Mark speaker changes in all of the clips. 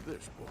Speaker 1: this, boy?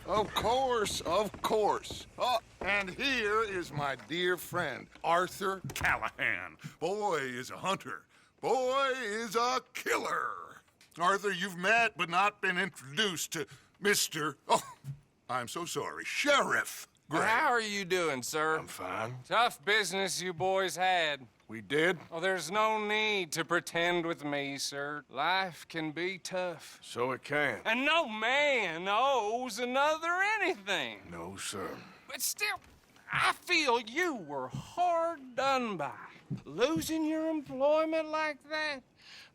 Speaker 2: Of course, of course. Oh, and here is my dear friend, Arthur Callahan. Boy is a hunter. Boy is a killer. Arthur, you've met but not been introduced to Mr. Oh, I'm so sorry, Sheriff Gray.
Speaker 3: Well, how are you doing, sir?
Speaker 1: I'm fine.
Speaker 3: Tough business you boys had.
Speaker 1: We did?
Speaker 3: Well, there's no need to pretend with me, sir. Life can be tough.
Speaker 1: So it can.
Speaker 3: And no man owes another anything.
Speaker 1: No, sir.
Speaker 3: But still, I feel you were hard done by. Losing your employment like that.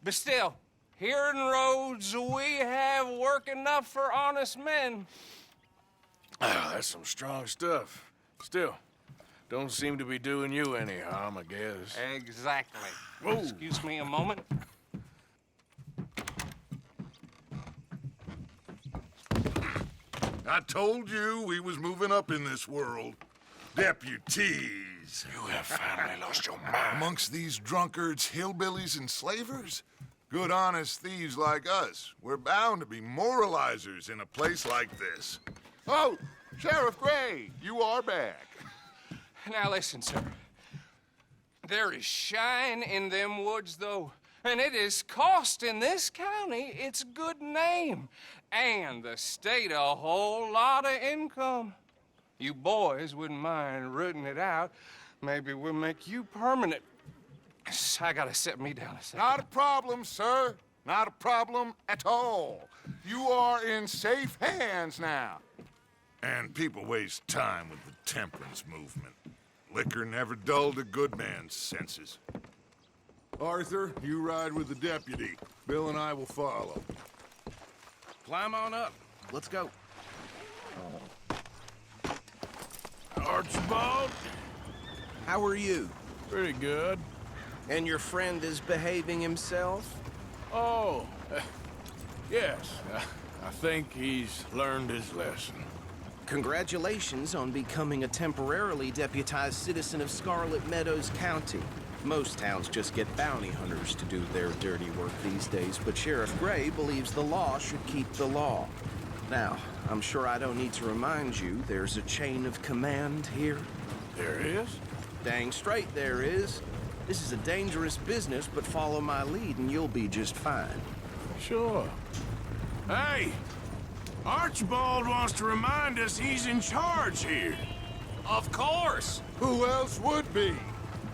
Speaker 3: But still, here in Rhodes, we have work enough for honest men.
Speaker 1: Ah, that's some strong stuff. Still, don't seem to be doing you any harm, I guess.
Speaker 3: Exactly.
Speaker 1: Whoa.
Speaker 3: Excuse me a moment.
Speaker 2: I told you we was moving up in this world. Deputies.
Speaker 1: You have finally lost your mind.
Speaker 2: Amongst these drunkards, hillbillies, and slavers? Good honest thieves like us. We're bound to be moralizers in a place like this. Oh, Sheriff Gray, you are back.
Speaker 3: Now listen, sir. There is shine in them woods, though, and it is costing this county its good name and the state a whole lot of income. You boys wouldn't mind rooting it out. Maybe we'll make you permanent. I gotta set me down a second.
Speaker 2: Not a problem, sir. Not a problem at all. You are in safe hands now. And people waste time with the temperance movement. Liquor never dulled a good man's senses. Arthur, you ride with the deputy. Bill and I will follow.
Speaker 4: Climb on up. Let's go.
Speaker 1: Archibald?
Speaker 4: How are you?
Speaker 1: Pretty good.
Speaker 4: And your friend is behaving himself?
Speaker 1: Oh, yes. I think he's learned his lesson.
Speaker 4: Congratulations on becoming a temporarily deputized citizen of Scarlet Meadows County. Most towns just get bounty hunters to do their dirty work these days, but Sheriff Gray believes the law should keep the law. Now, I'm sure I don't need to remind you there's a chain of command here.
Speaker 1: There is?
Speaker 4: Dang straight there is. This is a dangerous business, but follow my lead and you'll be just fine.
Speaker 1: Sure. Hey! Archibald wants to remind us he's in charge here.
Speaker 3: Of course.
Speaker 2: Who else would be?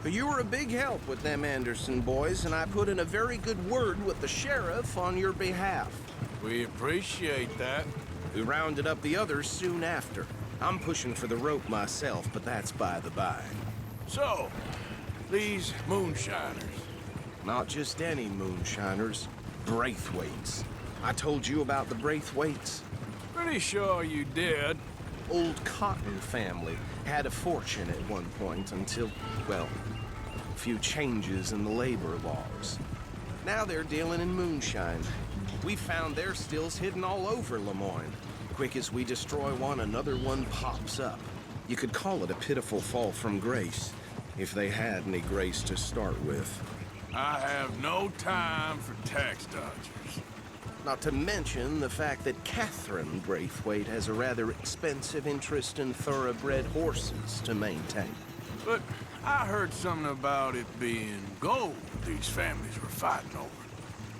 Speaker 4: You were a big help with them Anderson boys, and I put in a very good word with the sheriff on your behalf.
Speaker 1: We appreciate that.
Speaker 4: We rounded up the others soon after. I'm pushing for the rope myself, but that's by the by.
Speaker 1: So, these moonshiners.
Speaker 4: Not just any moonshiners, Braithwaites. I told you about the Braithwaites.
Speaker 1: Pretty sure you did.
Speaker 4: Old Cotton family had a fortune at one point until, well, a few changes in the labor laws. Now they're dealing in moonshine. We found their stills hidden all over Lemoyne. Quick as we destroy one, another one pops up. You could call it a pitiful fall from grace, if they had any grace to start with.
Speaker 1: I have no time for tax dodgers.
Speaker 4: Not to mention the fact that Catherine Braithwaite has a rather expensive interest in thoroughbred horses to maintain.
Speaker 1: But I heard something about it being gold these families were fighting over.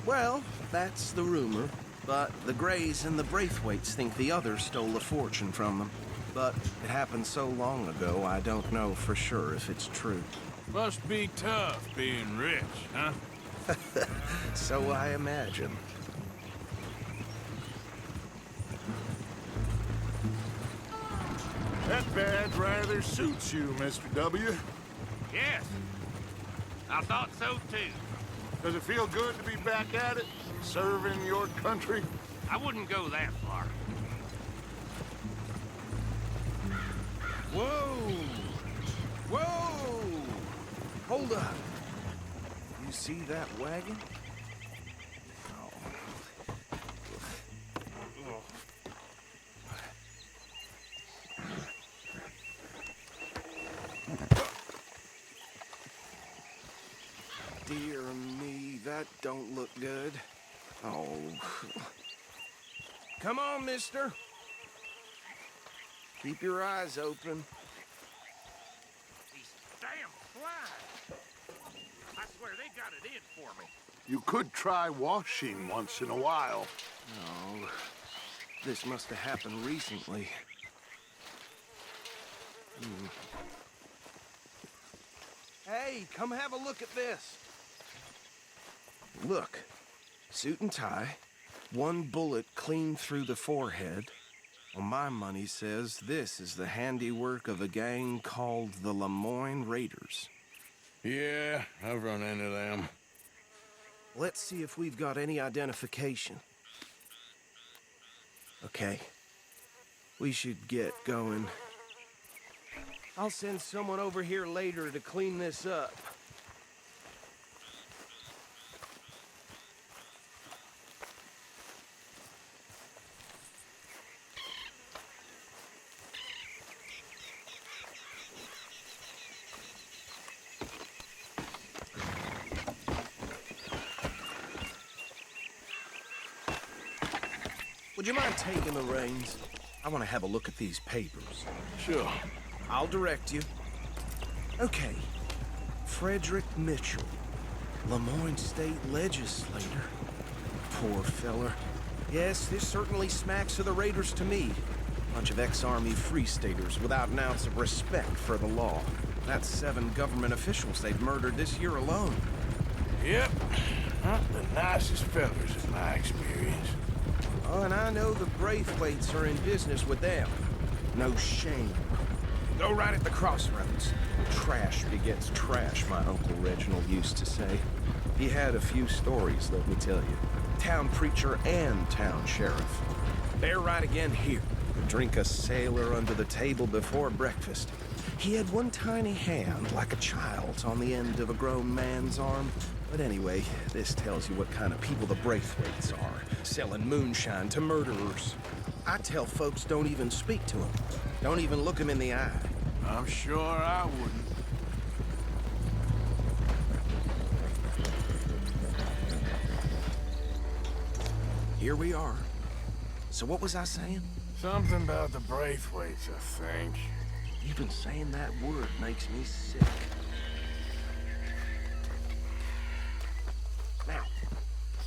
Speaker 4: Well, that's the rumor. But the Grays and the Braithwaites think the others stole a fortune from them. But it happened so long ago, I don't know for sure if it's true.
Speaker 1: Must be tough being rich, huh?
Speaker 4: So I imagine.
Speaker 2: That badge rather suits you, Mr. W.
Speaker 5: Yes, I thought so too.
Speaker 2: Does it feel good to be back at it, serving your country?
Speaker 5: I wouldn't go that far.
Speaker 4: Whoa! Whoa! Hold up. You see that wagon? that don't look good. Oh. Come on, mister. Keep your eyes open.
Speaker 5: These damn flies. I swear they got it in for me.
Speaker 2: You could try washing once in a while.
Speaker 4: Oh, this must have happened recently. Hey, come have a look at this. Look, suit and tie, one bullet clean through the forehead. Well, my money says this is the handiwork of a gang called the Lemoyne Raiders.
Speaker 1: Yeah, I've run into them.
Speaker 4: Let's see if we've got any identification. Okay. We should get going. I'll send someone over here later to clean this up. Would you mind taking the reins? I want to have a look at these papers.
Speaker 1: Sure.
Speaker 4: I'll direct you. Okay. Frederick Mitchell, Lemoyne State Legislator. Poor feller. Yes, this certainly smacks of the Raiders to me. Bunch of ex-Army Free Staters without an ounce of respect for the law. That's 7 government officials they've murdered this year alone.
Speaker 1: Yep. Not the nicest fellas in my experience.
Speaker 4: Oh, and I know the Braithwaites are in business with them. No shame. Go right at the crossroads. Trash begets trash, my Uncle Reginald used to say. He had a few stories, let me tell you. Town preacher and town sheriff. They're right again here. Drink a sailor under the table before breakfast. He had one tiny hand, like a child's, on the end of a grown man's arm. But anyway, this tells you what kind of people the Braithwaites are, selling moonshine to murderers. I tell folks don't even speak to them. Don't even look them in the eye.
Speaker 1: I'm sure I wouldn't.
Speaker 4: Here we are. So what was I saying?
Speaker 1: Something about the Braithwaites, I think.
Speaker 4: Even saying that word makes me sick. Now,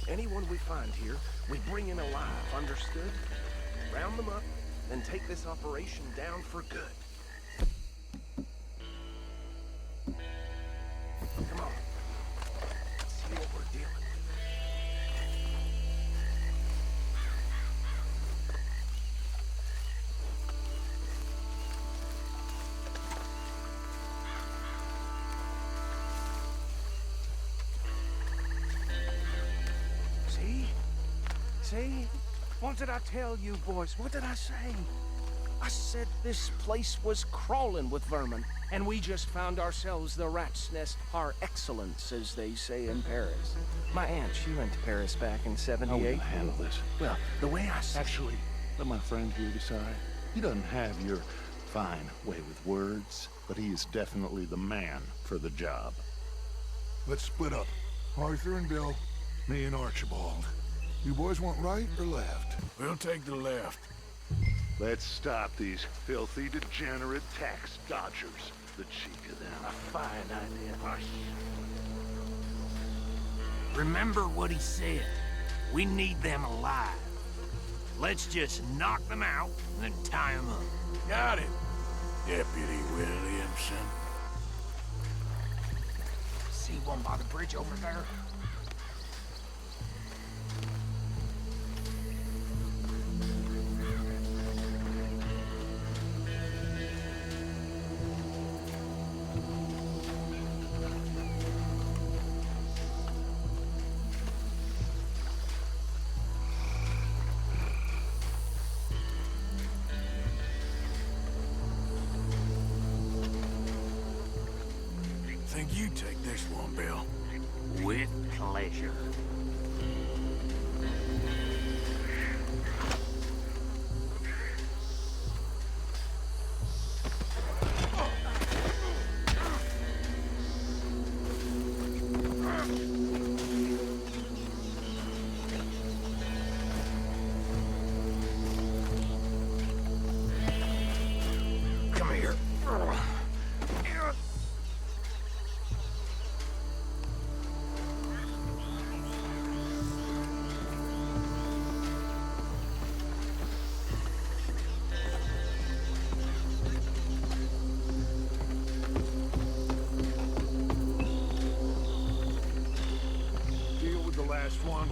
Speaker 4: anyone we find here, we bring in alive, understood? Round them up, and take this operation down for good. Come on. Let's see what we're dealing with. See? What did I tell you, boys? What did I say? I said this place was crawling with vermin, and we just found ourselves the rat's nest par excellence, as they say in Paris. My aunt, she went to Paris back in '78.
Speaker 6: How will you handle this?
Speaker 4: Well, the way I see
Speaker 6: Actually, let my friend here decide. He doesn't have your fine way with words, but he is definitely the man for the job.
Speaker 2: Let's split up. Arthur and Bill, me and Archibald. You boys want right or left?
Speaker 1: We'll take the left.
Speaker 6: Let's stop these filthy, degenerate tax dodgers. The cheek of them.
Speaker 5: A fine idea. Hush. Remember what he said. We need them alive. Let's just knock them out and then tie them up.
Speaker 1: Got it, Deputy Williamson.
Speaker 3: See one by the bridge over there?
Speaker 1: Think you take this one, Bill.
Speaker 5: With pleasure.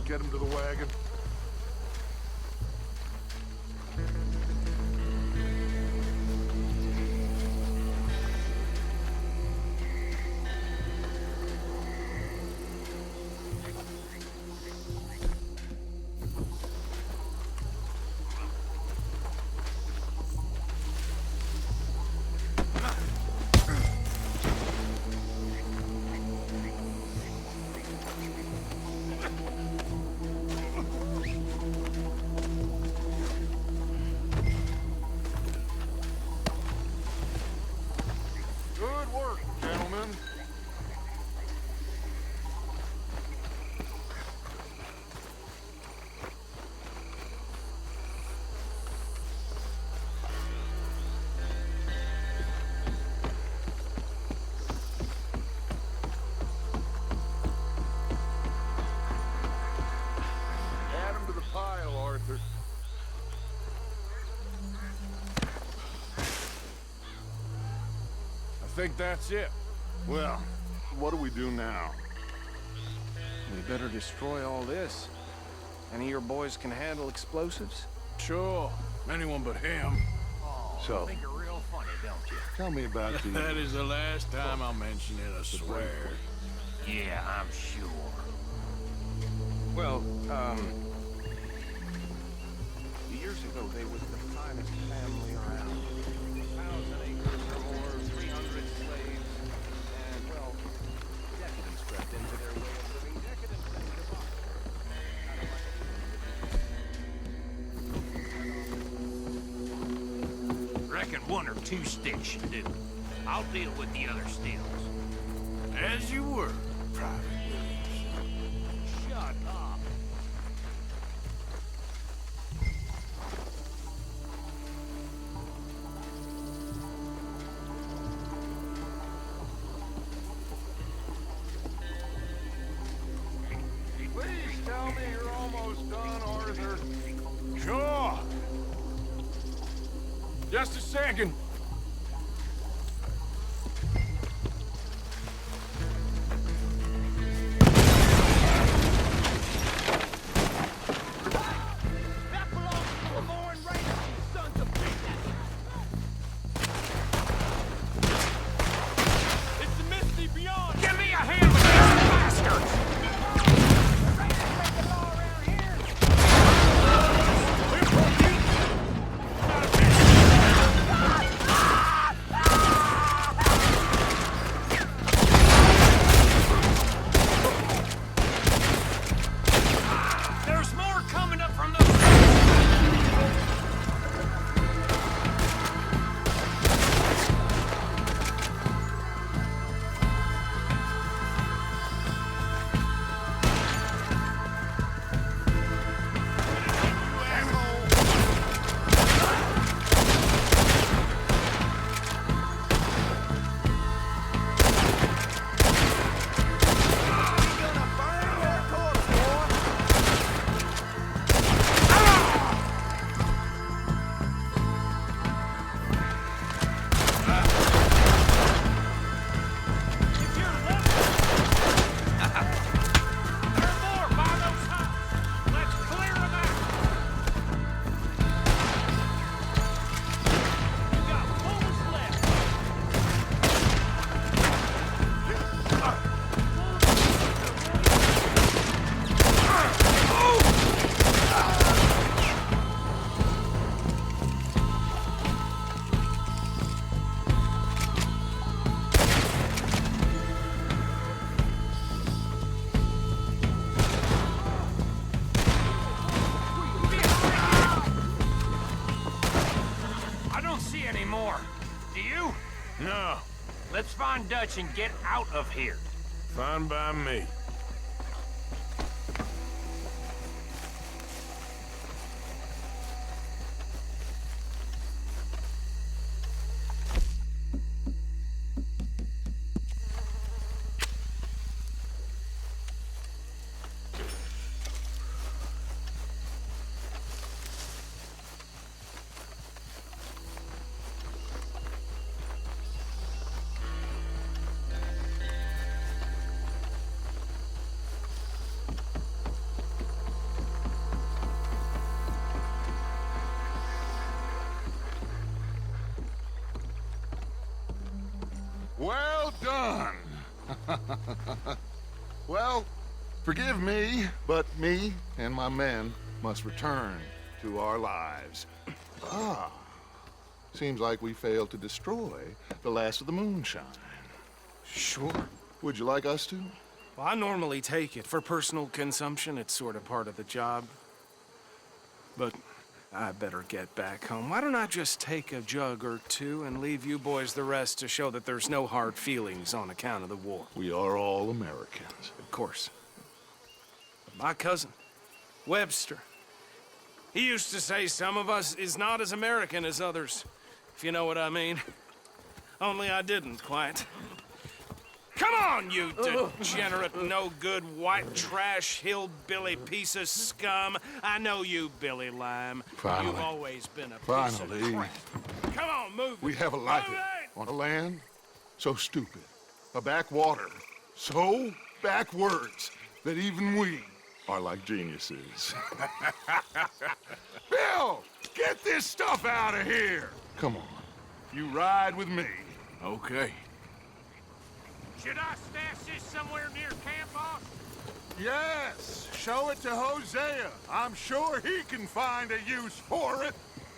Speaker 2: get him to the wagon. Good work, gentlemen. Add him to the pile, Arthur.
Speaker 1: I think that's it.
Speaker 6: Well, what do we do now?
Speaker 4: We better destroy all this. Any of your boys can handle explosives?
Speaker 1: Sure. Anyone but him.
Speaker 5: Oh,
Speaker 6: So-
Speaker 5: you think you're real funny, don't you?
Speaker 6: Tell me about
Speaker 1: That
Speaker 6: the...
Speaker 1: is the last time I'll mention it, I swear.
Speaker 5: Yeah, I'm sure.
Speaker 4: Well, years ago they was the finest family around. 1,000 acres or more, 300 slaves, and, well, decadence crept into their way of living. Decadence and debauchery.
Speaker 5: Reckon one or two sticks should do. I'll deal with the other stills.
Speaker 1: As you were, Private Williams.
Speaker 5: Shut up.
Speaker 2: Please tell me you're almost done, Arthur.
Speaker 1: Sure. Just a second.
Speaker 5: That belongs to the Morin Raiders, you sons of bitches! It's the Misty Beyond! Give me a hand with these bastards! The Raiders break the law around here! There's more coming up from those... I don't see any more. Do you?
Speaker 1: No,
Speaker 5: Let's find Dutch and get out of here.
Speaker 1: fine by me.
Speaker 2: Well done. Well, forgive me, but me and my men must return to our lives. Ah, seems like we failed to destroy the last of the moonshine.
Speaker 4: Sure.
Speaker 2: Would you like us to?
Speaker 4: Well, I normally take it. For personal consumption, it's sort of part of the job. But I better get back home. Why don't I just take a jug or two and leave you boys the rest to show that there's no hard feelings on account of the war?
Speaker 2: We are all Americans.
Speaker 4: Of course. But my cousin, Webster, he used to say some of us is not as American as others, if you know what I mean. Only I didn't quite. Come on, you degenerate, no-good, white trash, hillbilly piece of scum. I know you, Billy Lime.
Speaker 2: Finally.
Speaker 4: You've always been a piece
Speaker 2: Finally.
Speaker 4: of crap. Come on, move
Speaker 2: We
Speaker 4: it.
Speaker 2: have a life
Speaker 4: Move it!
Speaker 2: on a land so stupid, a backwater so backwards that even we are like geniuses. Bill, get this stuff out of here. Come on, you ride with me.
Speaker 1: Okay.
Speaker 5: Should I stash this somewhere near camp, boss?
Speaker 2: Yes, show it to Hosea. I'm sure he can find a use for it.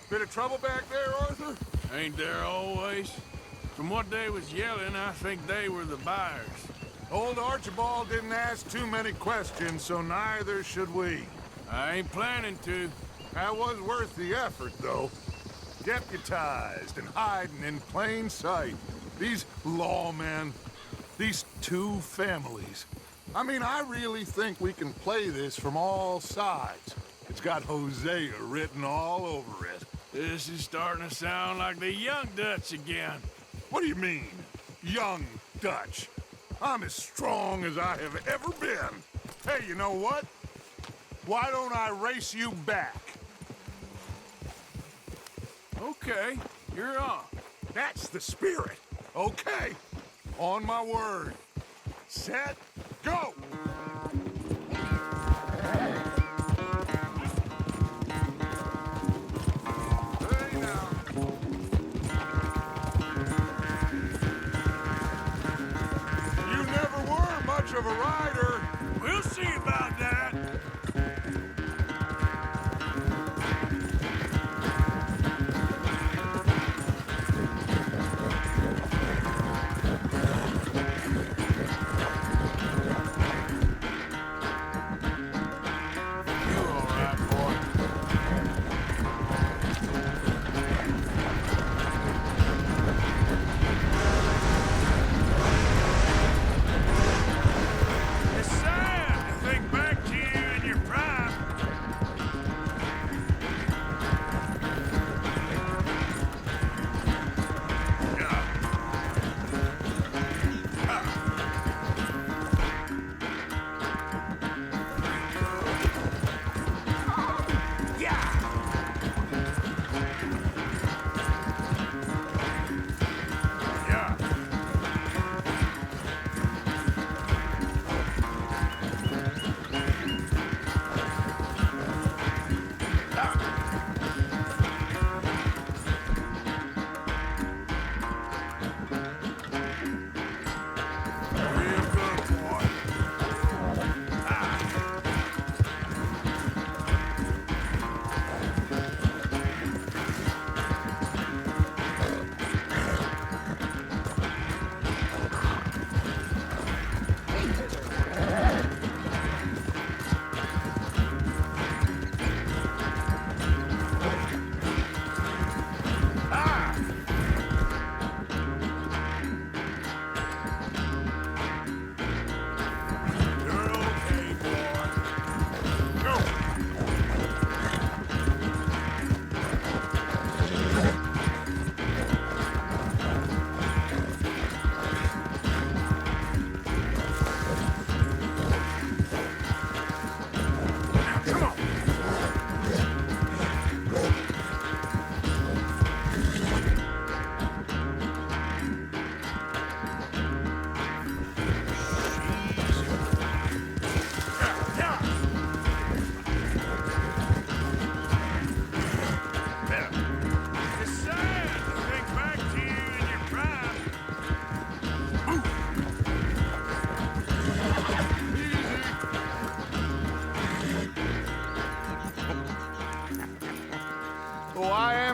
Speaker 2: Bit of trouble back there, Arthur?
Speaker 1: Ain't there always? From what they was yelling, I think they were the buyers.
Speaker 2: Old Archibald didn't ask too many questions, so neither should we.
Speaker 1: I ain't planning to.
Speaker 2: That was worth the effort, though. Deputized and hiding in plain sight. These lawmen, these two families. I mean, I really think we can play this from all sides. It's got Hosea written all over it.
Speaker 1: This is starting to sound like the Young Dutch again.
Speaker 2: What do you mean, young Dutch? I'm as strong as I have ever been. Hey, you know what? Why don't I race you back?
Speaker 1: Okay, you're on.
Speaker 2: That's the spirit. Okay, on my word. Set, go! Hey now. You never were much of a rider.
Speaker 1: We'll see about that.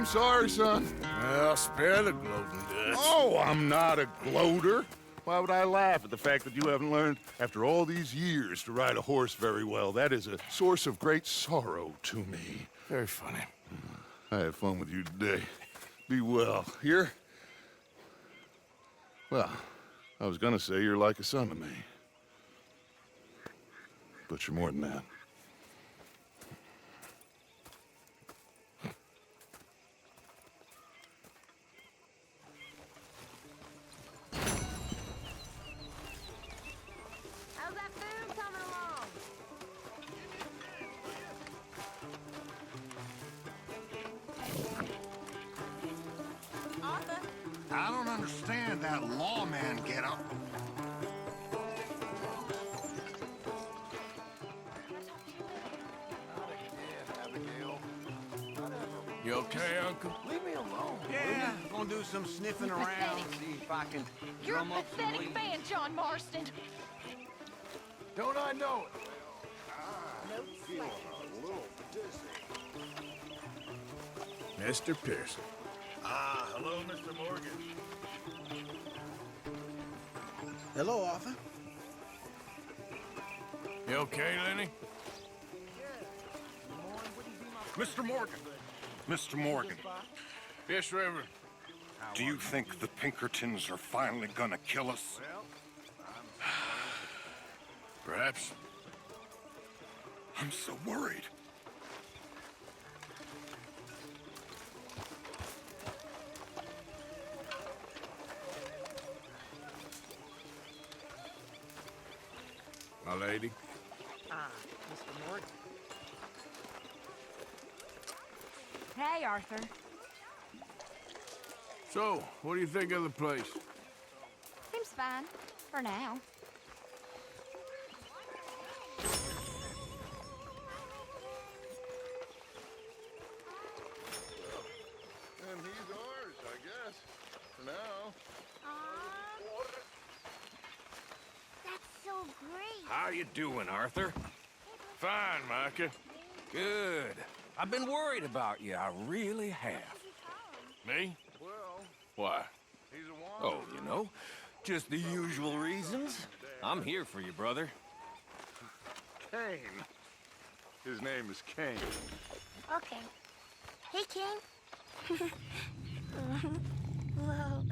Speaker 2: sorry, son.
Speaker 1: Well, spare the gloating, Dutch.
Speaker 2: Oh, I'm not a gloater. Why would I laugh at the fact that you haven't learned, after all these years, to ride a horse very well? That is a source of great sorrow to me.
Speaker 1: Very funny.
Speaker 2: I had fun with you today. Be well. Here? Well, I was gonna say you're like a son to me. But you're more than that.
Speaker 7: How's that food coming along? Arthur?
Speaker 8: I don't understand that lawman get-up.
Speaker 1: You okay, Uncle?
Speaker 9: Leave me alone. Yeah, gonna do some sniffing around, see if I can
Speaker 7: You're a
Speaker 9: drum up some
Speaker 7: pathetic
Speaker 9: leads.
Speaker 7: man, John Marston.
Speaker 1: Don't I know it? Mr. Pearson.
Speaker 2: Hello, Mr. Morgan.
Speaker 4: Hello, Arthur.
Speaker 1: You okay, Lenny?
Speaker 8: Mr. Morgan. Mr. Morgan,
Speaker 1: Yes, Reverend.
Speaker 8: do you think the Pinkertons are finally gonna kill us?
Speaker 1: Perhaps.
Speaker 8: I'm so worried.
Speaker 1: My lady.
Speaker 7: Mr. Morgan. Hey, Arthur.
Speaker 1: So, what do you think of the place?
Speaker 7: Seems fine. For now.
Speaker 2: And he's ours, I guess. For now.
Speaker 7: That's so great.
Speaker 5: How you doing, Arthur?
Speaker 1: Fine, Micah.
Speaker 5: Good. I've been worried about you. I really have.
Speaker 1: Me?
Speaker 2: Well,
Speaker 1: Why?
Speaker 2: he's a
Speaker 5: Oh,
Speaker 2: wanderer.
Speaker 5: you know, just the usual reasons. I'm here for you, brother.
Speaker 2: Kane. His name is Kane.
Speaker 7: Okay. Hey, King. Well,